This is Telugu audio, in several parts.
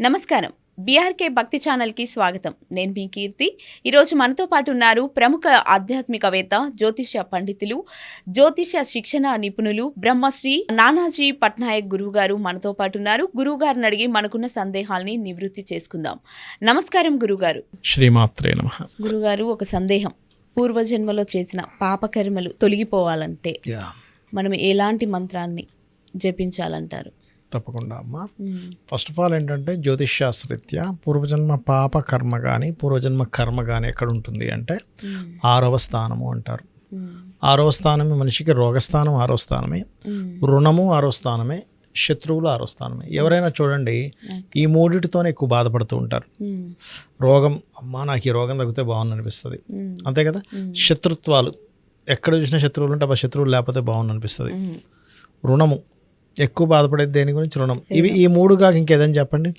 నమస్కారం. బీఆర్కే భక్తి ఛానల్కి స్వాగతం. నేను మీ కీర్తి. ఈరోజు మనతో పాటు ఉన్నారు ప్రముఖ ఆధ్యాత్మికవేత్త, జ్యోతిష పండితులు, జ్యోతిష శిక్షణ నిపుణులు బ్రహ్మశ్రీ నానాజీ పట్నాయక్ గురువు గారు మనతో పాటు ఉన్నారు. గురువు గారిని అడిగి మనకున్న సందేహాల్ని నివృత్తి చేసుకుందాం. నమస్కారం గురుగారు. శ్రీమాత్రే నమః. గురుగారు, ఒక సందేహం. పూర్వజన్మలో చేసిన పాపకర్మలు తొలగిపోవాలంటే మనం ఎలాంటి మంత్రాన్ని జపించాలంటారు? తప్పకుండా అమ్మా. ఫస్ట్ ఆఫ్ ఆల్ ఏంటంటే జ్యోతిష్ శాస్త్రరీత్యా పూర్వజన్మ పాప కర్మ కానీ పూర్వజన్మ కర్మ కానీ ఎక్కడ ఉంటుంది అంటే 6వ స్థానము అంటారు. 6వ స్థానమే మనిషికి రోగస్థానం, 6వ స్థానమే రుణము, 6వ స్థానమే శత్రువులు, 6వ స్థానమే. ఎవరైనా చూడండి ఈ మూడిటితోనే ఎక్కువ బాధపడుతూ ఉంటారు. రోగం, అమ్మా నాకు ఈ రోగం తగ్గితే బాగుంది అనిపిస్తుంది, అంతే కదా. శత్రుత్వాలు, ఎక్కడ చూసినా శత్రువులు ఉంటే ఆ శత్రువులు లేకపోతే బాగుంది అనిపిస్తుంది. రుణము, ఎక్కువ బాధపడేది దేని గురించి? రుణం. ఇవి ఈ మూడు కాక ఇంకేదని చెప్పండి,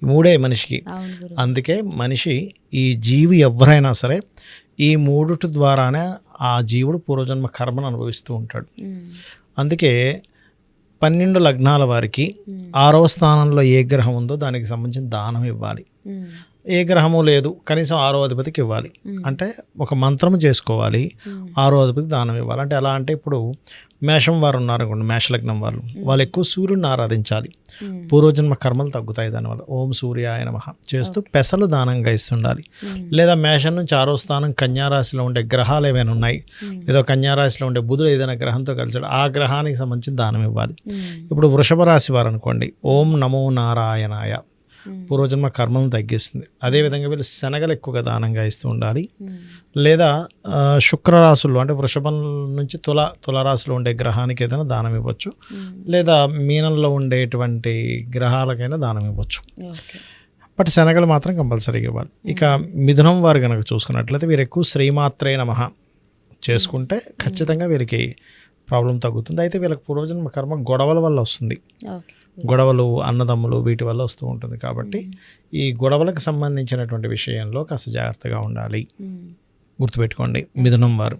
ఈ మూడే మనిషికి. అందుకే మనిషి, ఈ జీవి ఎవరైనా సరే ఈ మూడుటి ద్వారానే ఆ జీవుడు పూర్వజన్మ కర్మను అనుభవిస్తూ ఉంటాడు. అందుకే 12 లగ్నాల వారికి 6వ స్థానంలో ఏ గ్రహం ఉందో దానికి సంబంధించిన దానం ఇవ్వాలి. ఏ గ్రహము లేదు, కనీసం 6వ అధిపతికి ఇవ్వాలి. అంటే ఒక మంత్రం చేసుకోవాలి, 6వ అధిపతికి దానం ఇవ్వాలి. అంటే ఎలా అంటే ఇప్పుడు మేషం వారు ఉన్నారు అనుకోండి, మేషలగ్నం వాళ్ళు ఎక్కువ సూర్యుడిని ఆరాధించాలి. పూర్వజన్మ కర్మలు తగ్గుతాయి దానివల్ల. ఓం సూర్యాయ నమః చేస్తూ పెసలు దానంగా ఇస్తుండాలి. లేదా మేషం నుంచి 6వ స్థానం కన్యారాశిలో ఉండే గ్రహాలు ఏమైనా ఉన్నాయి, లేదా కన్యారాశిలో ఉండే బుధుడు ఏదైనా గ్రహంతో కలిసాడు, ఆ గ్రహానికి సంబంధించిన దానం ఇవ్వాలి. ఇప్పుడు వృషభ రాశి వారు అనుకోండి, ఓం నమో నారాయణాయ పూర్వజన్మ కర్మలను తగ్గిస్తుంది. అదేవిధంగా వీళ్ళు శనగలు ఎక్కువగా దానంగా ఇస్తూ ఉండాలి. లేదా శుక్రరాశుల్లో అంటే వృషభం నుంచి తులారాశిలో ఉండే గ్రహానికి ఏదైనా దానం ఇవ్వచ్చు. లేదా మీనంలో ఉండేటువంటి గ్రహాలకైనా దానం ఇవ్వచ్చు. బట్ శనగలు మాత్రం కంపల్సరీగా ఇవ్వాలి. ఇక మిథునం వారు కనుక చూసుకున్నట్లయితే వీరు ఎక్కువ శ్రీమాత్రే నమః చేసుకుంటే ఖచ్చితంగా వీరికి ప్రాబ్లం తగ్గుతుంది. అయితే వీళ్ళకి పూర్వజన్మ కర్మ గొడవల వల్ల వస్తుంది. గొడవలు, అన్నదమ్ములు, వీటి వల్ల వస్తూ ఉంటుంది. కాబట్టి ఈ గొడవలకు సంబంధించినటువంటి విషయంలో కాస్త జాగ్రత్తగా ఉండాలి, గుర్తుపెట్టుకోండి మిథునం వారు.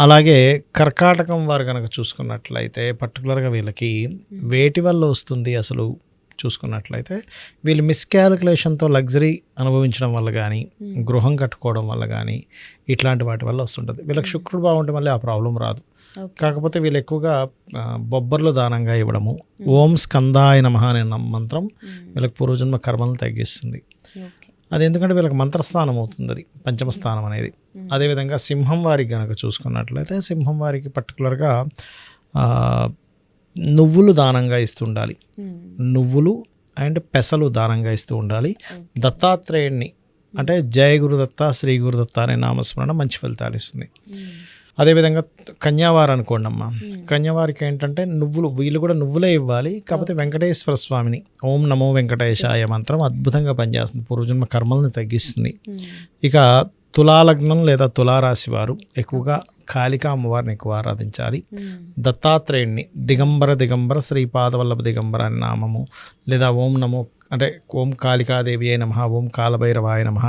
అలాగే కర్కాటకం వారు కనుక చూసుకున్నట్లయితే పర్టికులర్గా వీళ్ళకి వేటి వల్ల వస్తుంది అసలు చూసుకున్నట్లయితే, వీళ్ళు మిస్కాలిక్యులేషన్తో లగ్జరీ అనుభవించడం వల్ల కానీ, గృహం కట్టుకోవడం వల్ల కానీ, ఇట్లాంటి వాటి వల్ల వస్తుంటుంది. వీళ్ళకి శుక్రుడు బాగుంటే మళ్ళీ ఆ ప్రాబ్లం రాదు. కాకపోతే వీళ్ళు ఎక్కువగా బొబ్బర్లు దానంగా ఇవ్వడము, ఓం స్కందాయ నమః అనే మంత్రం వీళ్ళకి పూర్వజన్మ కర్మలను తగ్గిస్తుంది. అది ఎందుకంటే వీళ్ళకి మంత్రస్థానం అవుతుంది, అది పంచమ స్థానం అనేది. అదేవిధంగా సింహం వారికి కనుక చూసుకున్నట్లయితే సింహం వారికి పర్టికులర్గా నువ్వులు దానంగా ఇస్తుండాలి. నువ్వులు అండ్ పెసలు దానంగా ఇస్తూ ఉండాలి. దత్తాత్రేయుడిని అంటే జయ గురుదత్త, శ్రీ గురుదత్త అనే నామస్మరణ మంచి ఫలితాలు ఇస్తుంది. అదేవిధంగా కన్యావారు అనుకోండి అమ్మ, కన్యావారికి ఏంటంటే నువ్వులు, వీళ్ళు కూడా నువ్వులే ఇవ్వాలి. కాకపోతే వెంకటేశ్వర స్వామిని ఓం నమో వెంకటేశాయ మంత్రం అద్భుతంగా పనిచేస్తుంది, పూర్వజన్మ కర్మలను తగ్గిస్తుంది. ఇక తులాలగ్నం లేదా తులారాశి వారు ఎక్కువగా కాళికా అమ్మవారిని ఎక్కువ ఆరాధించాలి. దత్తాత్రేయుడిని దిగంబర శ్రీపాదవల్లభ దిగంబర అనే నామము, లేదా ఓం నమో అంటే ఓం కాళికాదేవి అయి నమః, ఓం కాలభైరవాయ నమః.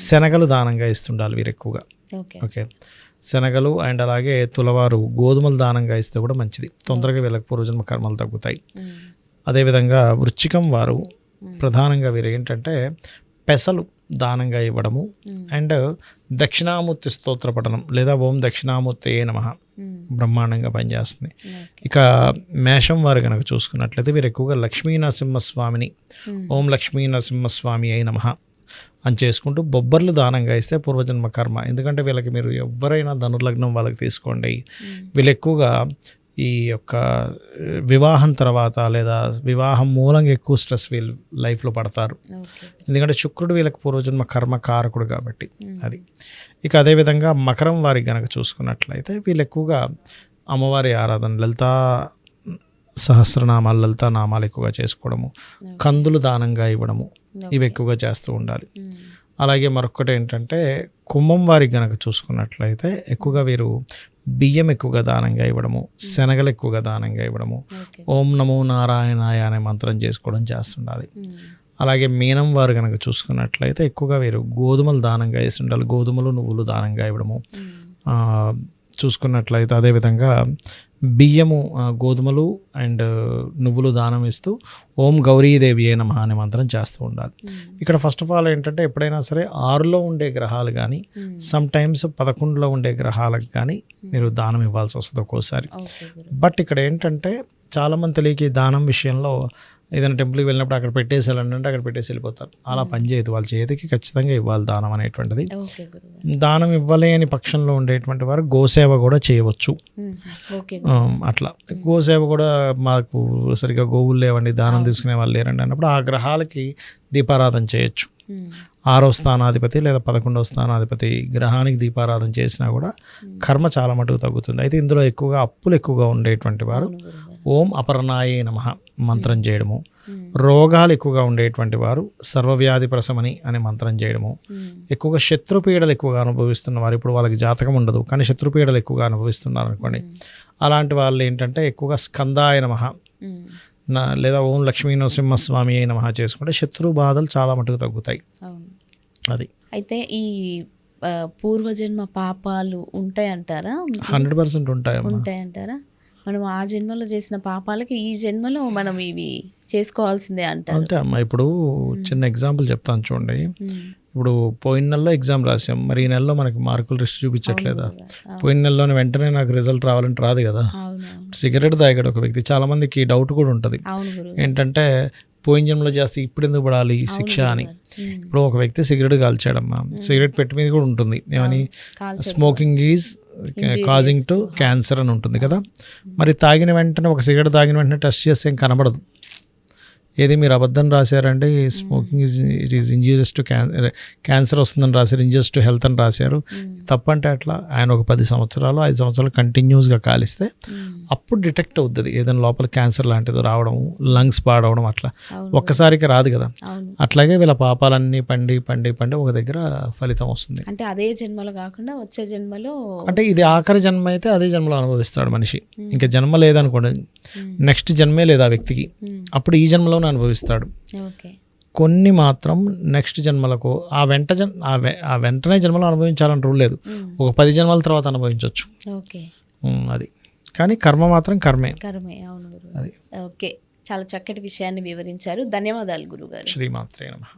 శనగలు దానంగా ఇస్తుండాలి వీరు ఎక్కువగా. ఓకే, శనగలు అండ్ అలాగే తులవారు గోధుమలు దానంగా ఇస్తే కూడా మంచిది, తొందరగా వీళ్ళకి పూర్వజన్మ కర్మలు తగ్గుతాయి. అదేవిధంగా వృశ్చికం వారు ప్రధానంగా వీరు ఏంటంటే పెసలు దానంగా ఇవ్వడము అండ్ దక్షిణామూర్తి స్తోత్ర పఠనం లేదా ఓం దక్షిణామూర్తి ఏ నమః బ్రహ్మాండంగా పనిచేస్తుంది. ఇక మేషం వారు కనుక చూసుకున్నట్లయితే వీరు ఎక్కువగా లక్ష్మీ నరసింహస్వామిని ఓం లక్ష్మీ నరసింహస్వామి అయి నమః అని చేసుకుంటూ బొబ్బర్లు దానంగా ఇస్తే పూర్వజన్మ కర్మ. ఎందుకంటే వీళ్ళకి మీరు ఎవరైనా ధనుర్లగ్నం వాళ్ళకి తీసుకోండి, వీళ్ళు ఎక్కువగా ఈ యొక్క వివాహం తర్వాత లేదా వివాహం మూలంగా ఎక్కువ స్ట్రెస్ వీళ్ళు లైఫ్లో పడతారు. ఎందుకంటే శుక్రుడు వీళ్ళకి పూర్వజన్మ కర్మ కారకుడు కాబట్టి అది. ఇక అదేవిధంగా మకరం వారికి కనుక చూసుకున్నట్లయితే వీళ్ళు ఎక్కువగా అమ్మవారి ఆరాధన, లలితా సహస్రనామాలు, లలితా నామాలు ఎక్కువగా చేసుకోవడము, కందులు దానంగా ఇవ్వడము, ఇవి ఎక్కువగా చేస్తూ ఉండాలి. అలాగే మరొకటి ఏంటంటే కుంభం వారికి కనుక చూసుకున్నట్లయితే ఎక్కువగా వీరు బియ్యం ఎక్కువగా దానంగా ఇవ్వడము, శనగలు ఎక్కువగా దానంగా ఇవ్వడము, ఓం నమో నారాయణాయ అనే మంత్రం చేసుకోవడం చేస్తుండాలి. అలాగే మీనం వారు కనుక చూసుకున్నట్లయితే ఎక్కువగా వీరు గోధుమలు దానంగా ఇస్తుండాలి, గోధుమలు నువ్వులు దానంగా ఇవ్వడము చూసుకున్నట్లయితే. అదేవిధంగా బియ్యము, గోధుమలు అండ్ నువ్వులు దానం ఇస్తూ ఓం గౌరీదేవి ఏ నమః అనే మంత్రం చేస్తూ ఉండాలి. ఇక్కడ ఫస్ట్ ఆఫ్ ఆల్ ఏంటంటే ఎప్పుడైనా సరే 6లో ఉండే గ్రహాలు కానీ సమ్ టైమ్స్ 11లో ఉండే గ్రహాలకు కానీ మీరు దానం ఇవ్వాల్సి వస్తుంది ఒక్కోసారి. బట్ ఇక్కడ ఏంటంటే చాలామంది తెలియక ఈ దానం విషయంలో ఏదైనా టెంపుల్కి వెళ్ళినప్పుడు అక్కడ పెట్టేసేయాలంటే అక్కడ పెట్టేసి వెళ్ళిపోతారు. అలా పనిచేయదు. వాళ్ళ చేతికి ఖచ్చితంగా ఇవ్వాలి దానం అనేటువంటిది. దానం ఇవ్వలేని పక్షంలో ఉండేటువంటి వారు గోసేవ కూడా చేయవచ్చు. అట్లా గోసేవ కూడా మాకు సరిగ్గా గోవులు లేవండి, దానం తీసుకునే వాళ్ళు లేరండి అన్నప్పుడు ఆ గ్రహాలకి దీపారాధన చేయొచ్చు. 6వ స్థానాధిపతి లేదా 11వ స్థానాధిపతి గ్రహానికి దీపారాధన చేసినా కూడా కర్మ చాలా మటుకు తగ్గుతుంది. అయితే ఇందులో ఎక్కువగా అప్పులు ఎక్కువగా ఉండేటువంటి వారు ఓం అపర్ణాయే నమః మంత్రం చేయడము, రోగాలు ఎక్కువగా ఉండేటువంటి వారు సర్వవ్యాధి ప్రశమని అనే మంత్రం చేయడము, ఎక్కువగా శత్రుపీడలు ఎక్కువగా అనుభవిస్తున్న వారు, ఇప్పుడు వాళ్ళకి జాతకం ఉండదు కానీ శత్రుపీడలు ఎక్కువగా అనుభవిస్తున్నారు అనుకోండి, అలాంటి వాళ్ళు ఏంటంటే ఎక్కువగా స్కందాయ నమః లేదా ఓం లక్ష్మీ నరసింహస్వామి అయిన నమః చేసుకుంటే శత్రు బాధలు చాలా మటుకు తగ్గుతాయి. అది అయితే ఈ పూర్వజన్మ పాపాలు ఉంటాయంటారా? 100% ఉంటాయంటారా? మనం ఆ జన్మలో చేసిన పాపాలకి ఈ జన్మలో మనం ఇవి చేసుకోవాల్సిందే అంటారు. అంతే అమ్మా. ఇప్పుడు చిన్న ఎగ్జాంపుల్ చెప్తాను చూడండి. ఇప్పుడు పోయిన నెలలో ఎగ్జామ్ రాసాం, మరి ఈ నెలలో మనకి మార్కులు రిస్ట్ చూపించట్లేదా? పోయిన నెలలోనే వెంటనే నాకు రిజల్ట్ రావాలంటే రాదు కదా. సిగరెట్ తాగాడు ఒక వ్యక్తి, చాలా మందికి డౌట్ కూడా ఉంటుంది ఏంటంటే పోయిన జన్మలో చేస్తే ఇప్పుడు ఎందుకు పడాలి శిక్ష అని. ఇప్పుడు ఒక వ్యక్తి సిగరెట్ కాల్చాడమ్మా, సిగరెట్ పెట్టి మీద కూడా ఉంటుంది ఏమని, smoking is causing to cancer అని ఉంటుంది కదా. మరి తాగిన వెంటనే ఒక సిగరెట్ తాగిన వెంటనే టెస్ట్ చేస్తే ఏం కనబడదు. ఏది మీరు అబద్ధం రాశారంటే smoking it is injurious to cancer వస్తుందని రాశారు, ఇంజూరియస్ టు హెల్త్ అని రాశారు. తప్పంటే అట్లా ఆయన ఒక 10 సంవత్సరాలు 5 సంవత్సరాలు కంటిన్యూస్గా కాలిస్తే అప్పుడు డిటెక్ట్ అవుతుంది ఏదైనా లోపల క్యాన్సర్ లాంటిది రావడం, లంగ్స్ పాడవడం. అట్లా ఒక్కసారికి రాదు కదా. అట్లాగే వీళ్ళ పాపాలన్నీ పండి పండి పండి ఒక దగ్గర ఫలితం వస్తుంది. అంటే అదే జన్మలో కాకుండా వచ్చే జన్మలో, అంటే ఇది ఆఖరి జన్మ అయితే అదే జన్మలో అనుభవిస్తాడు మనిషి. ఇంకా జన్మ లేదనుకోండి, నెక్స్ట్ జన్మే లేదు ఆ వ్యక్తికి, అప్పుడు ఈ జన్మలో అనుభవిస్తాడు. కొన్ని మాత్రం నెక్స్ట్ జన్మలకు ఆ వెంటనే జన్మలో అనుభవించాలని రూల్ లేదు. ఒక 10 జన్మల తర్వాత అనుభవించవచ్చు. అది కానీ కర్మ మాత్రం కర్మే. అవును. అది ఓకే, చాలా చక్కటి విషయాన్ని వివరించారు. ధన్యవాదాలు గురుగారు. శ్రీమాత్రే నమః.